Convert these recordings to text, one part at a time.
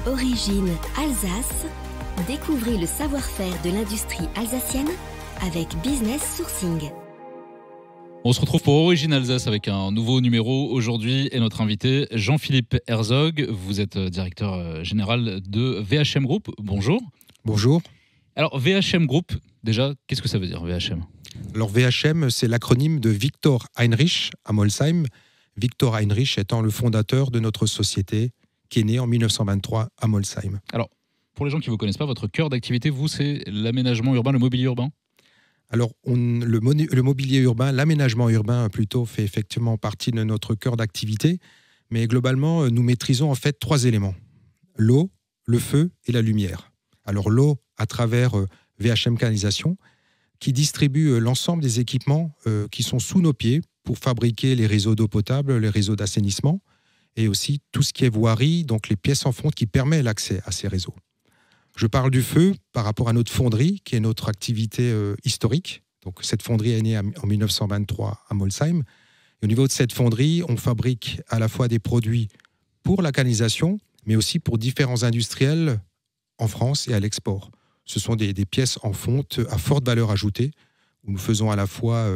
Origine Alsace. Découvrez le savoir-faire de l'industrie alsacienne avec Business Sourcing. On se retrouve pour Origine Alsace avec un nouveau numéro aujourd'hui et notre invité Jean-Philippe Herzog. Vous êtes directeur général de VHM Group. Bonjour. Bonjour. Alors VHM Group, déjà, qu'est-ce que ça veut dire VHM ? Alors VHM, c'est l'acronyme de Victor Heinrich à Molsheim. Victor Heinrich étant le fondateur de notre société qui est née en 1923 à Molsheim. Alors, pour les gens qui ne vous connaissent pas, votre cœur d'activité, vous, c'est l'aménagement urbain, le mobilier urbain ? Alors, le mobilier urbain, l'aménagement urbain plutôt, fait effectivement partie de notre cœur d'activité. Mais globalement, nous maîtrisons en fait 3 éléments. L'eau, le feu et la lumière. Alors l'eau à travers VHM Canalisation, qui distribue l'ensemble des équipements qui sont sous nos pieds pour fabriquer les réseaux d'eau potable, les réseaux d'assainissement, et aussi tout ce qui est voirie, donc les pièces en fonte qui permettent l'accès à ces réseaux. Je parle du feu par rapport à notre fonderie, qui est notre activité historique. Donc, cette fonderie est née en 1923 à Molsheim. Et au niveau de cette fonderie, on fabrique à la fois des produits pour la canalisation, mais aussi pour différents industriels en France et à l'export. Ce sont des pièces en fonte à forte valeur ajoutée, où nous faisons à la fois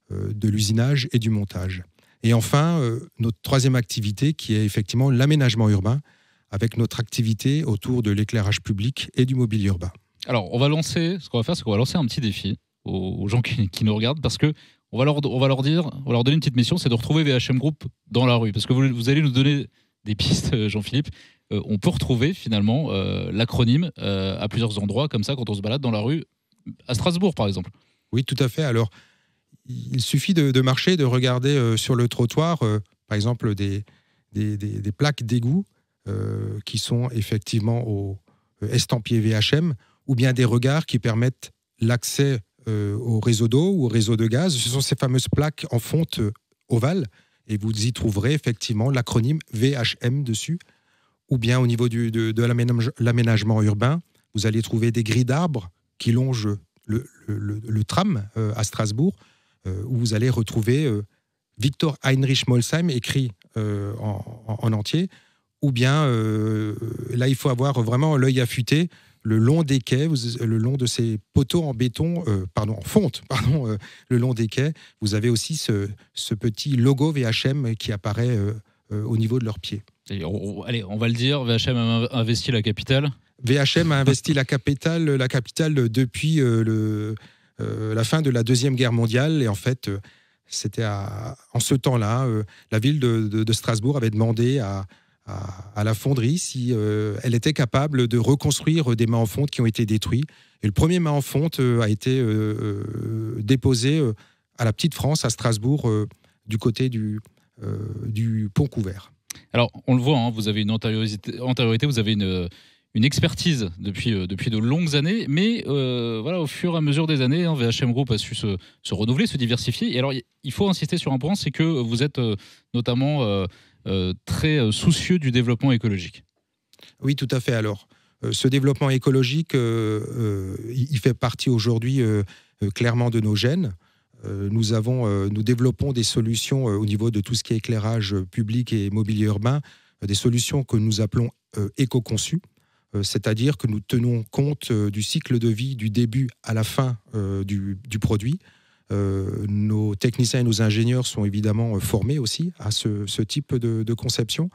de l'usinage et du montage. Et enfin, notre 3e activité, qui est effectivement l'aménagement urbain, avec notre activité autour de l'éclairage public et du mobilier urbain. Alors, ce qu'on va faire, c'est qu'on va lancer un petit défi aux gens qui nous regardent, parce que on va leur donner une petite mission, c'est de retrouver VHM Group dans la rue, parce que vous allez nous donner des pistes, Jean-Philippe. On peut retrouver finalement l'acronyme à plusieurs endroits, comme ça, quand on se balade dans la rue, à Strasbourg, par exemple. Oui, tout à fait. Alors, il suffit de marcher, de regarder sur le trottoir, par exemple, des plaques d'égout qui sont effectivement au estampillé VHM, ou bien des regards qui permettent l'accès au réseau d'eau ou au réseau de gaz. Ce sont ces fameuses plaques en fonte ovale, et vous y trouverez effectivement l'acronyme VHM dessus. Ou bien au niveau de l'aménagement urbain, vous allez trouver des grilles d'arbres qui longent le tram à Strasbourg, où vous allez retrouver Victor Heinrich Molsheim écrit en entier. Ou bien, là, il faut avoir vraiment l'œil affûté, le long des quais, le long de ces poteaux en béton, en fonte, le long des quais, vous avez aussi ce petit logo VHM qui apparaît au niveau de leurs pieds. Allez, on va le dire, VHM a investi la capitale. VHM a investi la capitale depuis la fin de la Deuxième Guerre mondiale. Et en fait, c'était en ce temps-là, la ville de Strasbourg avait demandé à la fonderie si elle était capable de reconstruire des mâts en fonte qui ont été détruits. Et le premier mât en fonte a été déposé à la Petite France, à Strasbourg, du côté du pont couvert. Alors, on le voit, vous avez une antériorité, vous avez une expertise depuis de longues années, mais au fur et à mesure des années, VHM Group a su se renouveler, se diversifier. Et alors, il faut insister sur un point, c'est que vous êtes notamment très soucieux du développement écologique. Oui, tout à fait. Alors, ce développement écologique, il fait partie aujourd'hui clairement de nos gènes. Nous développons des solutions au niveau de tout ce qui est éclairage public et mobilier urbain, des solutions que nous appelons éco-conçues, c'est-à-dire que nous tenons compte du cycle de vie du début à la fin du produit. Nos techniciens et nos ingénieurs sont évidemment formés aussi à ce type de conception.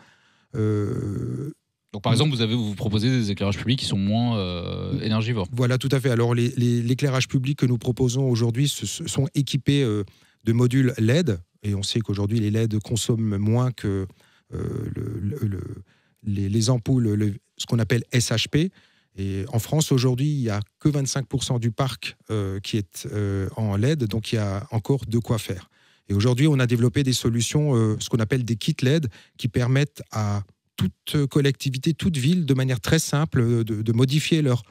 Donc, par exemple, vous proposez des éclairages publics qui sont moins énergivores. Voilà, tout à fait. Alors, l'éclairage public que nous proposons aujourd'hui sont équipés de modules LED. Et on sait qu'aujourd'hui, les LED consomment moins que les ampoules, ce qu'on appelle SHP. Et en France, aujourd'hui, il n'y a que 25% du parc qui est en LED. Donc, il y a encore de quoi faire. Et aujourd'hui, on a développé des solutions, ce qu'on appelle des kits LED, qui permettent à toute collectivité, toute ville, de manière très simple, de modifier leur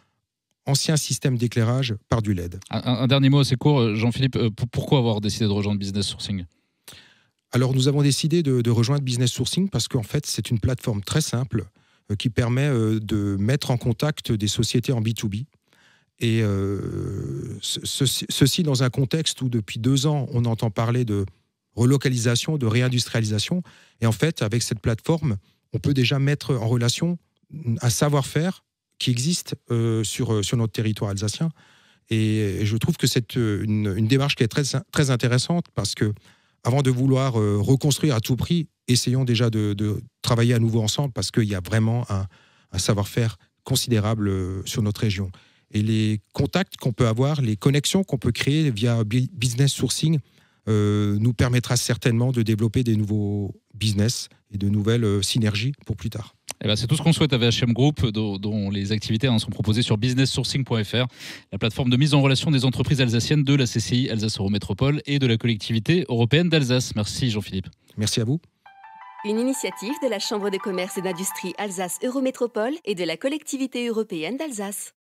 ancien système d'éclairage par du LED. Un dernier mot assez court, Jean-Philippe, pourquoi avoir décidé de rejoindre Business Sourcing ? Alors, nous avons décidé de rejoindre Business Sourcing parce qu'en fait, c'est une plateforme très simple qui permet de mettre en contact des sociétés en B2B. Et ceci dans un contexte où, depuis 2 ans, on entend parler de relocalisation, de réindustrialisation. Et en fait, avec cette plateforme, on peut déjà mettre en relation un savoir-faire qui existe sur notre territoire alsacien. Et je trouve que c'est une démarche qui est très, très intéressante parce que, avant de vouloir reconstruire à tout prix, essayons déjà de travailler à nouveau ensemble parce qu'il y a vraiment un savoir-faire considérable sur notre région. Et les contacts qu'on peut avoir, les connexions qu'on peut créer via business sourcing nous permettra certainement de développer des nouveaux business et de nouvelles synergies pour plus tard. Eh ben, c'est tout ce qu'on souhaite à VHM Group, dont les activités sont proposées sur businesssourcing.fr, la plateforme de mise en relation des entreprises alsaciennes de la CCI Alsace Eurométropole et de la collectivité européenne d'Alsace. Merci Jean-Philippe. Merci à vous. Une initiative de la Chambre de commerce et d'industrie Alsace Eurométropole et de la collectivité européenne d'Alsace.